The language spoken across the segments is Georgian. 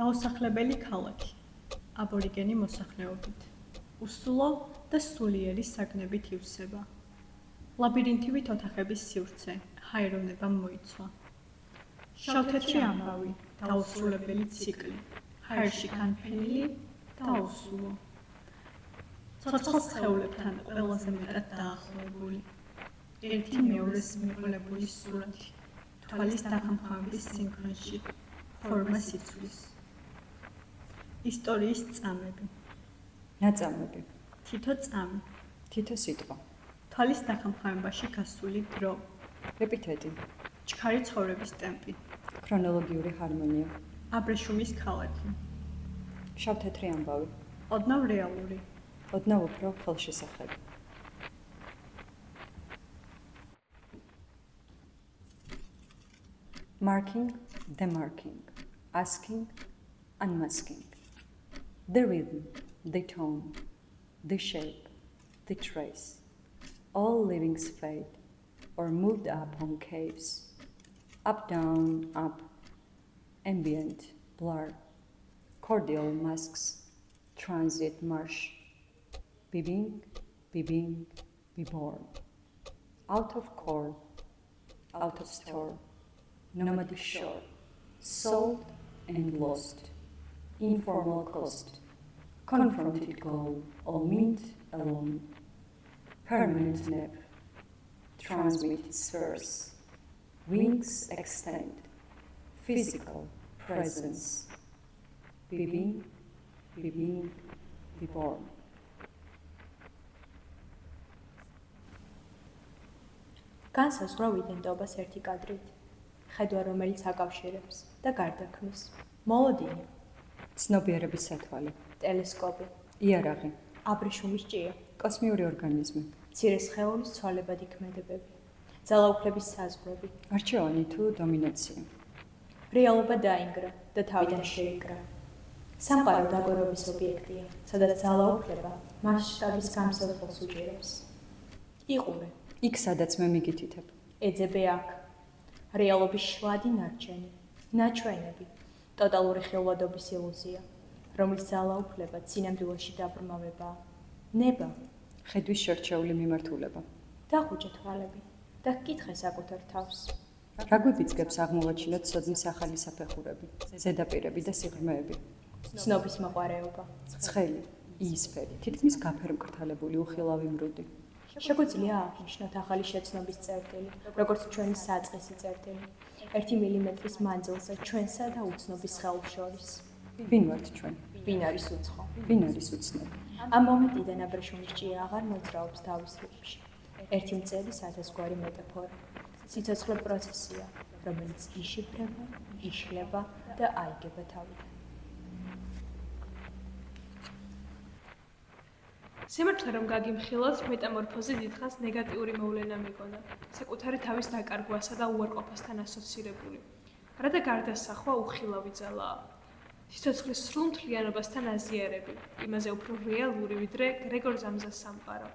დაუსახლებელი ქალაქი, აბორიგენი მოსახლეობით, უსულო და სულიერი საგნებით ივსება. ლაბირინთივით ოთახების სივრცე, ჰაეროვნებამ მოიცვა. შავთეთრი ამბავი, დაუსრულებელი ციკლი, ჰაერში განფენილი და უსულო. ცოცხალ სხეულებთან ყველაზე მეტად დაახლოებული. ერთი მეორეს მიყოლებული სურათი, თვალის დახამხამების სინქრონში, ფორმა სიცვლის. ისტორიის წამები. ნაწამები. თითო წამი. თითო სიტყვა. თვალის დახამხამებაში გასული დრო. ეპითეტი. ჩქარი ცხოვრების ტემპი. ქრონოლოგიური ჰარმონია. აბრეშუმის ქალაქი. შავთეთრი ამბავი. ოდნავ რეალური. ოდნავ უფრო ხელშესახები. Marking, demarking, asking, unmasking. The rhythm, the tone, the shape, the trace. All livings fade or moved up on caves. Up, down, up. Ambient, blur. Cordial masks. Transit marsh. Being, be born. Out of core, out of store. Nomadic shore, sold and lost, informal cost, confronted goal, all meet alone, permanent nap, transmitted spheres, wings extend, physical presence, being, be born. განსაზღვრა იდენტობას ერთი კადრით. ხედვა, რომელიც აკავშირებს და გარდაქმნის. მოლოდინი, ცნობიერების სათვალე, ტელესკოპი, იარაღი, აბრეშუმის ჭია, კოსმიური ორგანიზმი, მცირე სხეულის ცვალებადი ქმედებები, ძალაუფლების საზღვრები, არჩევანი თუ დომინაცია, რეალობა დაინგრა და თავიდან შეიკრა. სამყარო დაგორობის ობიექტია, სადაც ძალაუფლება მასშტაბის გამსაუბრებს უჭირავს. იყურე, იქ სადაც მე მიგითითებ. ეძებე აქ. რეალობის შლადი ნარჩენი, ნაჩვენები, ტოტალური ხილვადობის ილუზია, რომლის ძალაუფლება ცინამდვილეში დაბრმავებაა. ნება, ხედვის შერჩეული მიმართულება. დახუჭე თვალები და ჰკითხე საკუთარ თავს. რა გვიბიძგებს აღმოვაჩინოთ ცოდნის ახალი საფეხურები, ზედაპირები და სიღრმეები. ცნობის მოყარეობა. ცხელი, იისფერი, თითქმის გაფერმკრთალებული უხილავი მრუდი. შეგვიძლია აღნიშნოთ ახალი შეცნობის წერტილი, როგორც ჩვენი საწყისი წერტილი, 1 მილიმეტრის მანძილზე ჩვენსა და უცნობის სხეულს შორის. ვინ ვართ ჩვენ? ვინ არის უცხო? ვინ არის უცნობი? ამ მომენტიდან აბრეშუმის ჭია აღარ მოძრაობს თავის რიტმში. ერთი მწერი სათესგვარი მეტაფორა. სიცოცხლე პროცესია, რომელიც იშიფრება, იშლება და აიგება თავიდან. სიმართლე რომ გაგიმხილოთ, მეტამორფოზი დიდხანს ნეგატიური მოვლენა მიგონა, საკუთარი თავის დაკარგვასა და უარყოფასთან ასოცირებული. რათა გარდასახვა უხილავი ძალაა. სიცოცხლის სრულ მთლიანობასთან აზიარები, იმაზე უფრო რეალური, ვიდრე გრეგორ ზამზას სამყარო.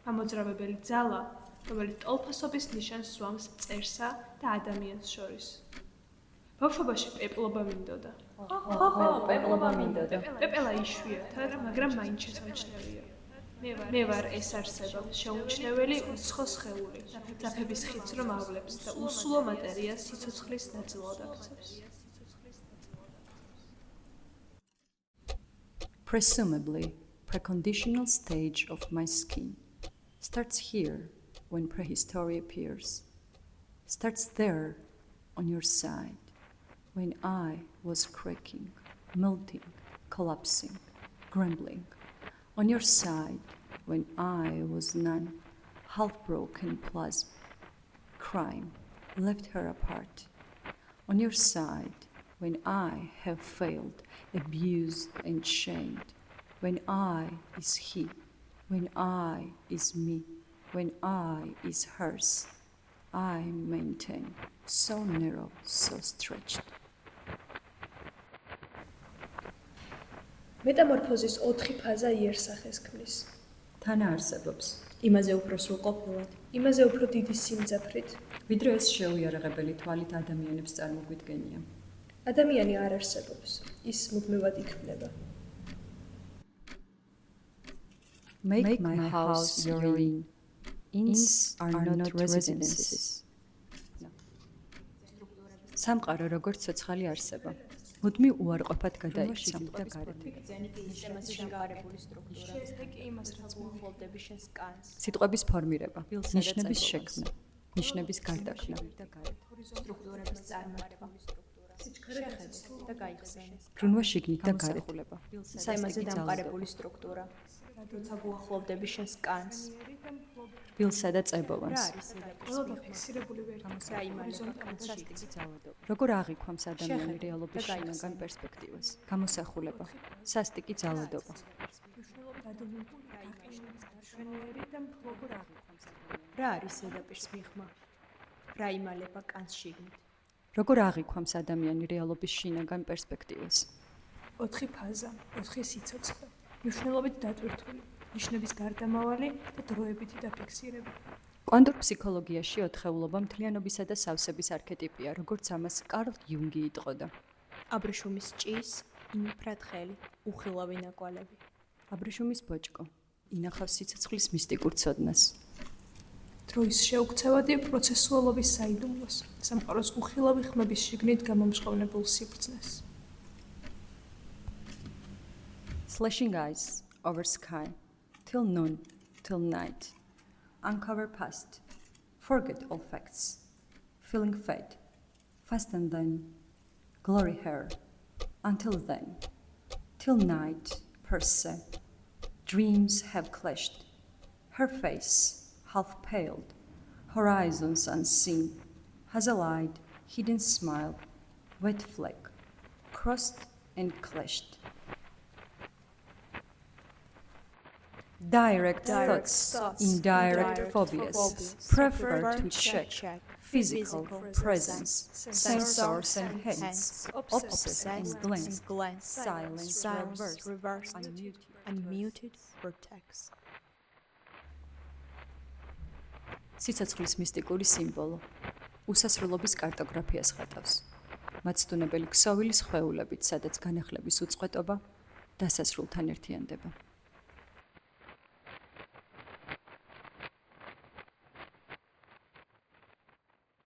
მამოძრავებელი ძალა, რომელიც ტოლფასობის ნიშანს სვამს მწერსა და ადამიანს შორის. ბავშვობაში პეპლობა მინდოდა. პეპლობა მინდოდა. პეპელა იშვიათად, მაგრამ მაინც შესამჩნევია. მე ვარ ეს არსება, შეუმჩნეველი უცხო სხეული, ძაფების ხიდს რომ ავლებს და უსულო მატერიას სიცოცხლის ნაწილად აქცევს. Presumably, preconditional stage of my skin starts here when prehistory appears. Starts there on your side when I was cracking, melting, collapsing, grumbling. On your side, when I was none, half-broken plasm, crime, left her apart. On your side, when I have failed, abused and shamed, when I is he, when I is me, when I is hers, I maintain, so narrow, so stretched. მეტამორფოზის 4 ფაზა იერსახეს ქმნის. თანა არსებობს, იმაზე უფრო სრულყოფილად, იმაზე უფრო დიდი სიმძაფრით. ვიდრე ეს შეუიარაღებელი თვალით ადამიანებს წარმოგვიდგენია. ადამიანი არ არსებობს. ის მუდმივად იქმნება. Make my house your inn. Inns are not residences. სამყარო როგორც ცოცხალი არსება. მუდმივ უარყოფად გადაიქცა და გარეთ. სისტემაზე შეგარებული სტრუქტურა. შედეგი იმას რაც მოხლობდები შენს კანს. სიტყვების ფორმირება, ნიშნების შექმნა, ნიშნების გარდაქმნა. სტრუქტურების წარმართვა. შეხედე და გაიხსენე. ბრუნვა შიგნით და გარეთ. სისტემაზე დამყარებული სტრუქტურა. როცა მოხლობდები შენს კანს. ბილსა და წებოვანს. ყველა დაფიქსირებული ვერტიკალი ჰორიზონტალში ძალადობა. როგორ აღიქვამს ადამიანი რეალობის შინაგან პერსპექტივას? გამოსახულება, სასტიკი ძალადობა. რა არის ზედაპირს მიღმა? რა იმალება კანს შიგნით? როგორ აღიქვამს ადამიანი რეალობის შინაგან პერსპექტივას? 4 ფაზა, 4 სიცოცხლე, მნიშვნელობით დატვირთული, ნიშნების გარდამავალი და დროებითი დაფიქსირება. კვანტურ ფსიქოლოგიაში ოთხეულობა მთლიანობისა და სავსების არქეტიპია, როგორც ამას კარლ იუნგი იტყოდა. აბრეშუმის ჭის, ინფრათხელი, უხილავი ნაკვალები. აბრეშუმის ბოჭკო ინახავს სიცოცხლის მისტიკურ ცოდნას. დროის შეუქცევადი პროცესუალობის საიდუმლოს, სამყაროს უხილავი ხმების შიგნით გამომჟღავნებულ სიბრძნეს. Slashing eyes over sky, till noon, till night. Uncover past, forget all facts. Feeling fate, fast and then, glory her. Until then, till night, per se. Dreams have clashed. Her face, half paled, horizons unseen, has a light, hidden smile, wet flag, crossed and clashed. Direct thoughts, indirect phobias, prefer to check physical presence, sensors and hands, obsess and glance, silence, reverse, unmuted, protects. სიცოცხლის მისტიკური სიმბოლო უსასრულობის კარტოგრაფიას ხატავს. მაცდუნებელი ქსოვილის ხვეულებით, სადაც განახლების უწყვეტობა დასასრულთან ერთიანდება.